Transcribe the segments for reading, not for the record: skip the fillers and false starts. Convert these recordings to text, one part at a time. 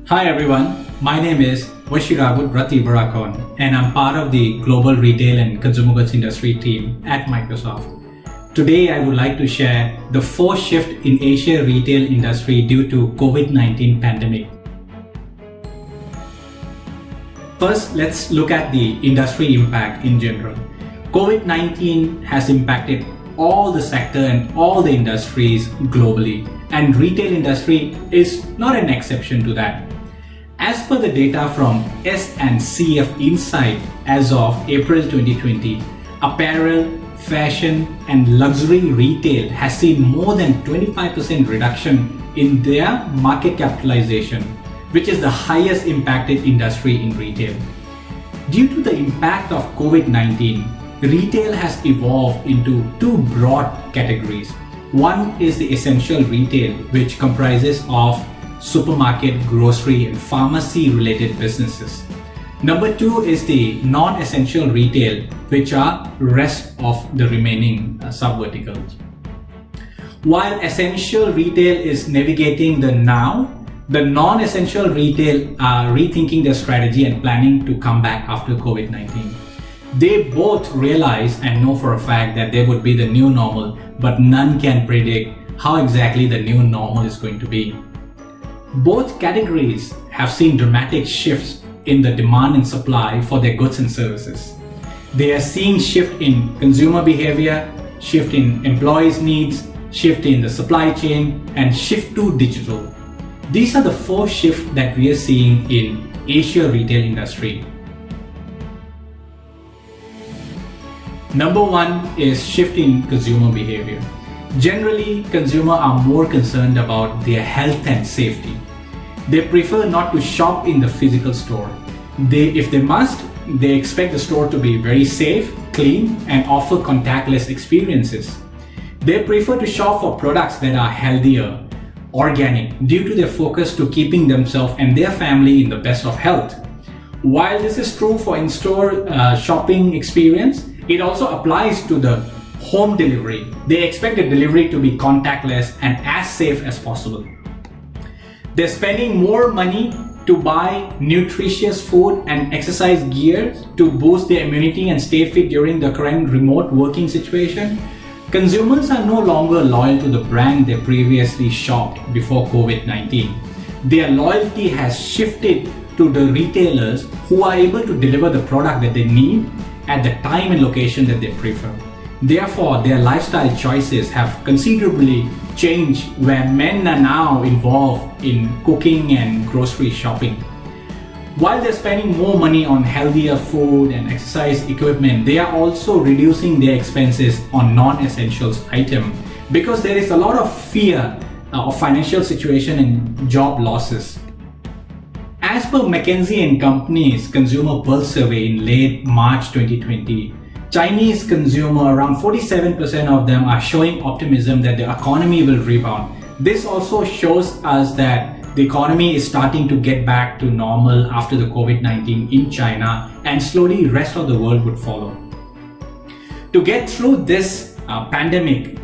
Hi everyone, my name is Vashiragud Rati Barakon and I'm part of the global retail and consumer goods industry team at Microsoft. Today I would like to share the forced shift in Asia retail industry due to COVID-19 pandemic. First, let's look at the industry impact in general. COVID-19 has impacted all the sector and all the industries globally, and retail industry is not an exception to that. As per the data from S&CF Insight as of April 2020, apparel, fashion and luxury retail has seen more than 25% reduction in their market capitalization, which is the highest impacted industry in retail. Due to the impact of COVID-19, retail has evolved into two broad categories. One is the essential retail, which comprises of supermarket, grocery and pharmacy related businesses. Number two is the non-essential retail, which are rest of the remaining sub-verticals. While essential retail is navigating the now, the non-essential retail are rethinking their strategy and planning to come back after COVID-19. They both realize and know for a fact that there would be the new normal, but none can predict how exactly the new normal is going to be. Both categories have seen dramatic shifts in the demand and supply for their goods and services. They are seeing shift in consumer behavior, shift in employees' needs, shift in the supply chain, and shift to digital. These are the four shifts that we are seeing in Asia retail industry. Number one is shift in consumer behavior. Generally, consumers are more concerned about their health and safety. They prefer not to shop in the physical store. If they must, they expect the store to be very safe, clean, and offer contactless experiences. They prefer to shop for products that are healthier, organic, due to their focus to keeping themselves and their family in the best of health. While this is true for in-store shopping experience, it also applies to the home delivery. They expect the delivery to be contactless and as safe as possible. They're spending more money to buy nutritious food and exercise gear to boost their immunity and stay fit during the current remote working situation. Consumers are no longer loyal to the brand they previously shopped before COVID-19. Their loyalty has shifted to the retailers who are able to deliver the product that they need at the time and location that they prefer. Therefore, their lifestyle choices have considerably changed, where men are now involved in cooking and grocery shopping. While they're spending more money on healthier food and exercise equipment, they are also reducing their expenses on non-essentials items because there is a lot of fear of financial situation and job losses. As per McKinsey & Company's Consumer Pulse survey in late March 2020, Chinese consumer, around 47% of them are showing optimism that the economy will rebound. This also shows us that the economy is starting to get back to normal after the COVID-19 in China, and slowly rest of the world would follow. To get through this pandemic,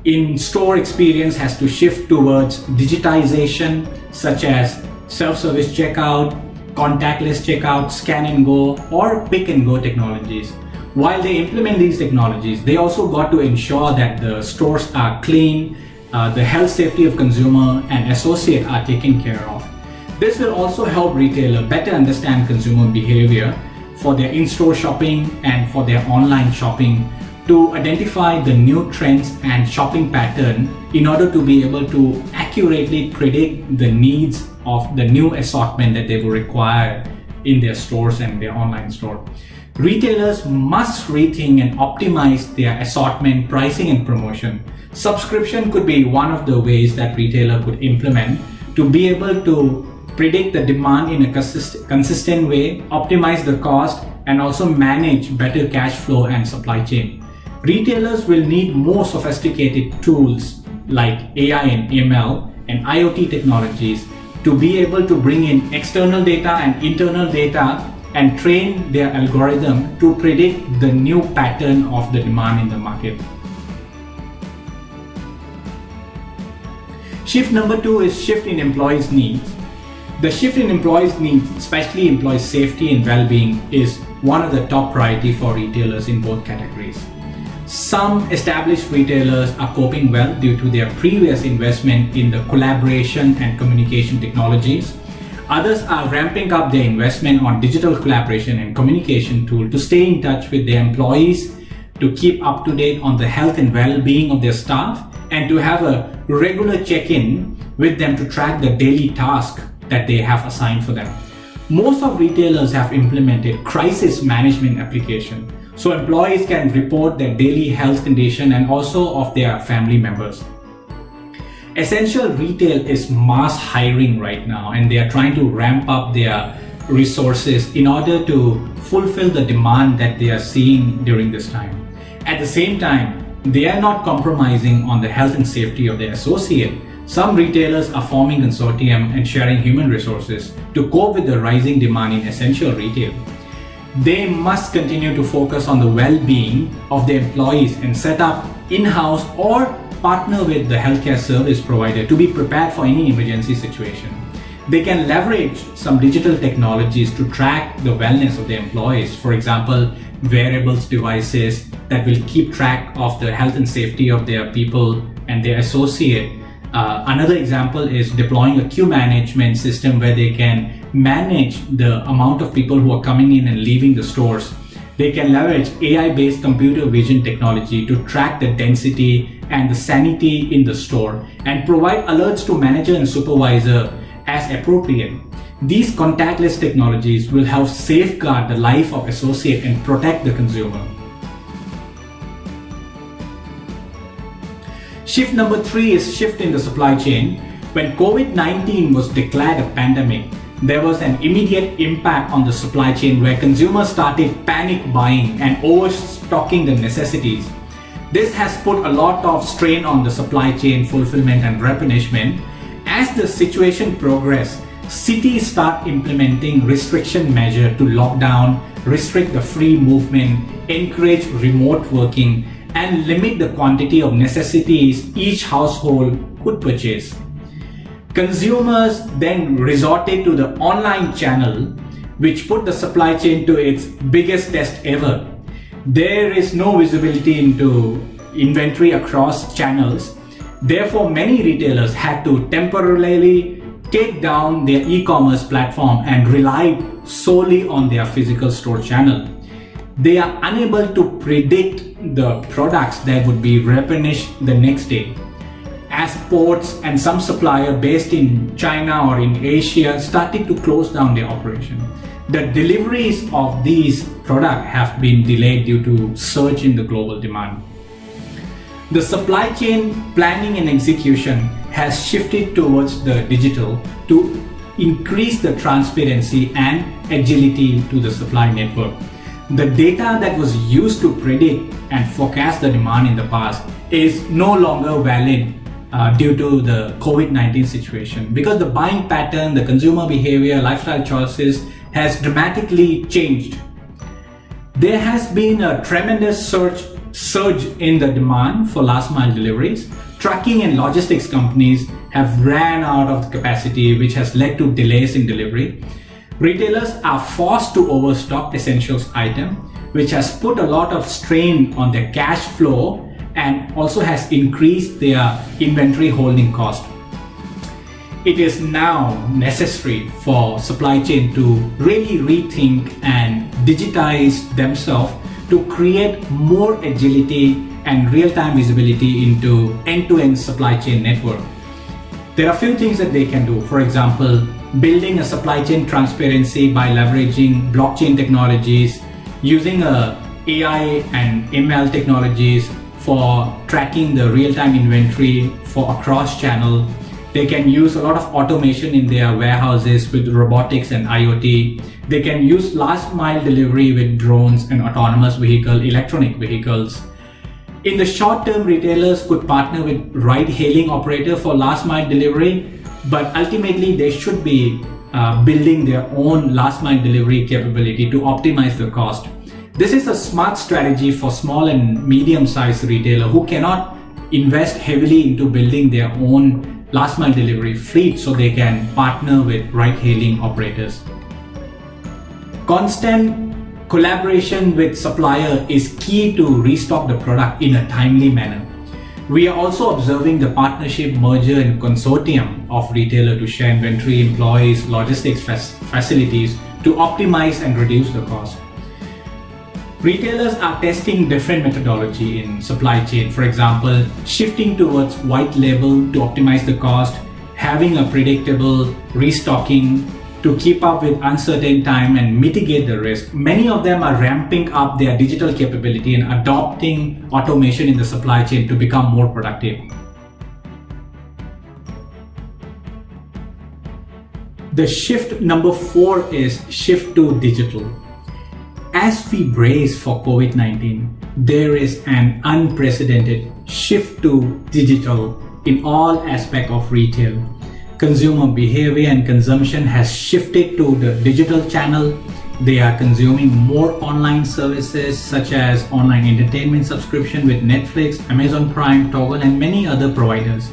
in-store experience has to shift towards digitization, such as self-service checkout, contactless checkout, scan and go, or pick and go technologies. While they implement these technologies, they also got to ensure that the stores are clean, the health safety of consumer and associate are taken care of. This will also help retailer better understand consumer behavior for their in-store shopping and for their online shopping, to identify the new trends and shopping pattern in order to be able to accurately predict the needs of the new assortment that they will require in their stores and their online store. Retailers must rethink and optimize their assortment, pricing and promotion. Subscription could be one of the ways that retailer could implement to be able to predict the demand in a consistent way, optimize the cost, and also manage better cash flow and supply chain. Retailers will need more sophisticated tools like AI and ML and IoT technologies to be able to bring in external data and internal data and train their algorithm to predict the new pattern of the demand in the market. Shift number 2 is shift in employees' needs. The shift in employees' needs, especially employee safety and well-being, is one of the top priority for retailers in both categories. Some established retailers are coping well due to their previous investment in the collaboration and communication technologies. Others are ramping up their investment on digital collaboration and communication tool to stay in touch with their employees, to keep up to date on the health and well-being of their staff, and to have a regular check-in with them to track the daily task that they have assigned for them. Most of retailers have implemented crisis management application, so employees can report their daily health condition and also of their family members. Essential retail is mass hiring right now, and they are trying to ramp up their resources in order to fulfill the demand that they are seeing during this time. At the same time, they are not compromising on the health and safety of their associate. Some retailers are forming consortium and sharing human resources to cope with the rising demand in essential retail. They must continue to focus on the well-being of their employees and set up in-house or partner with the healthcare service provider to be prepared for any emergency situation. They can leverage some digital technologies to track the wellness of their employees. For example, wearables devices that will keep track of the health and safety of their people and their associate. Another example is deploying a queue management system where they can manage the amount of people who are coming in and leaving the stores. They can leverage AI-based computer vision technology to track the density and the sanity in the store and provide alerts to manager and supervisor as appropriate. These contactless technologies will help safeguard the life of associate and protect the consumer. Shift number 3 is shift in the supply chain. When COVID-19 was declared a pandemic, there was an immediate impact on the supply chain where consumers started panic buying and overstocking the necessities. This has put a lot of strain on the supply chain fulfillment and replenishment. As the situation progressed, cities start implementing restriction measures to lock down, restrict the free movement, encourage remote working, and limit the quantity of necessities each household could purchase. Consumers then resorted to the online channel, which put the supply chain to its biggest test ever. There is no visibility into inventory across channels. Therefore, many retailers had to temporarily take down their e-commerce platform and rely solely on their physical store channel. They are unable to predict the products that would be replenished the next day, as ports and some suppliers based in China or in Asia started to close down their operation. The deliveries of these products have been delayed due to surge in the global demand. The supply chain planning and execution has shifted towards the digital to increase the transparency and agility to the supply network. The data that was used to predict and forecast the demand in the past is no longer valid due to the COVID-19 situation, because the buying pattern, the consumer behavior, lifestyle choices has dramatically changed. There has been a tremendous surge in the demand for last mile deliveries. Trucking and logistics companies have ran out of the capacity, which has led to delays in delivery. Retailers are forced to overstock essentials items, which has put a lot of strain on their cash flow and also has increased their inventory holding cost. It is now necessary for supply chain to really rethink and digitize themselves to create more agility and real-time visibility into end-to-end supply chain network. There are a few things that they can do. For example, building a supply chain transparency by leveraging blockchain technologies, using AI and ML technologies for tracking the real-time inventory for across channel. They can use a lot of automation in their warehouses with robotics and IoT. They can use last mile delivery with drones and autonomous electronic vehicles. In the short term, retailers could partner with ride-hailing operator for last mile delivery, but ultimately they should be building their own last mile delivery capability to optimize the cost. This is a smart strategy for small and medium-sized retailer who cannot invest heavily into building their own last mile delivery fleet so they can partner with ride-hailing operators. Constant collaboration with supplier is key to restock the product in a timely manner. We are also observing the partnership, merger and consortium of retailer to share inventory, employees, logistics facilities to optimize and reduce the cost. Retailers are testing different methodology in supply chain. For example, shifting towards white label to optimize the cost, having a predictable restocking to keep up with uncertain time and mitigate the risk. Many of them are ramping up their digital capability and adopting automation in the supply chain to become more productive. The shift number 4 is shift to digital. As we brace for COVID-19, there is an unprecedented shift to digital in all aspects of retail. Consumer behavior and consumption has shifted to the digital channel. They are consuming more online services such as online entertainment subscription with Netflix, Amazon Prime, Toggle and many other providers.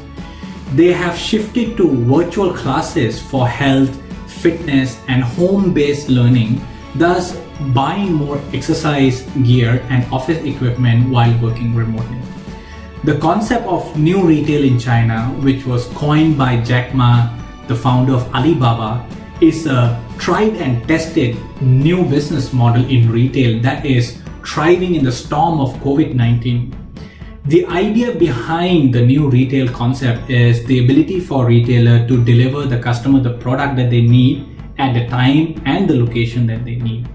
They have shifted to virtual classes for health, fitness and home-based learning, thus buying more exercise gear and office equipment while working remotely. The concept of new retail in China, which was coined by Jack Ma, the founder of Alibaba, is a tried and tested new business model in retail that is thriving in the storm of COVID-19. The idea behind the new retail concept is the ability for retailer to deliver the customer the product that they need at the time and the location that they need.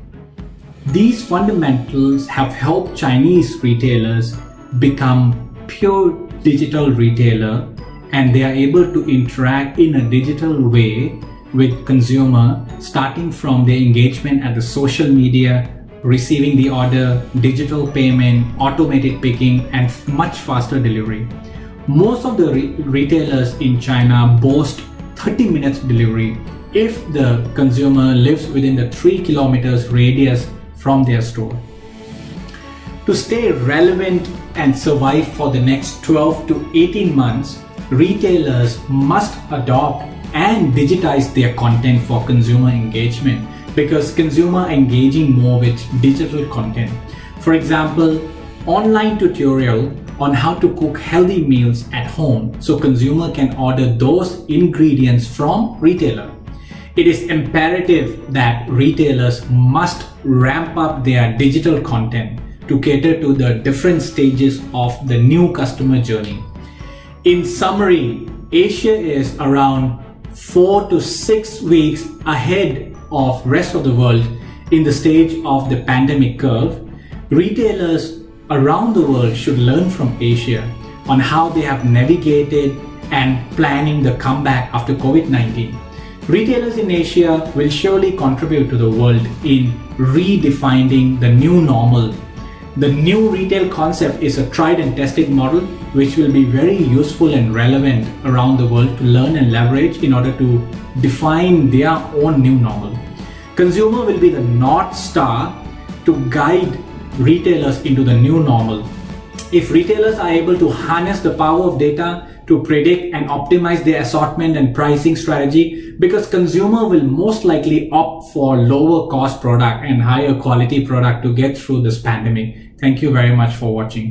These fundamentals have helped Chinese retailers become pure digital retailer, and they are able to interact in a digital way with consumer, starting from their engagement at the social media, receiving the order, digital payment, automated picking and much faster delivery. Most of the retailers in China boast 30 minutes delivery if the consumer lives within the 3 kilometers radius from their store. To stay relevant and survive for the next 12 to 18 months, retailers must adopt and digitize their content for consumer engagement, because consumer engaging more with digital content. For example, online tutorial on how to cook healthy meals at home so consumer can order those ingredients from retailer. It is imperative that retailers must ramp up their digital content to cater to the different stages of the new customer journey. In summary, Asia is around 4 to 6 weeks ahead of rest of the world in the stage of the pandemic curve. Retailers around the world should learn from Asia on how they have navigated and planning the comeback after COVID-19. Retailers in Asia will surely contribute to the world in redefining the new normal. The new retail concept is a tried and tested model which will be very useful and relevant around the world to learn and leverage in order to define their own new normal. Consumer will be the North Star to guide retailers into the new normal. If retailers are able to harness the power of data to predict and optimize their assortment and pricing strategy, because consumer will most likely opt for lower cost product and higher quality product to get through this pandemic. Thank you very much for watching.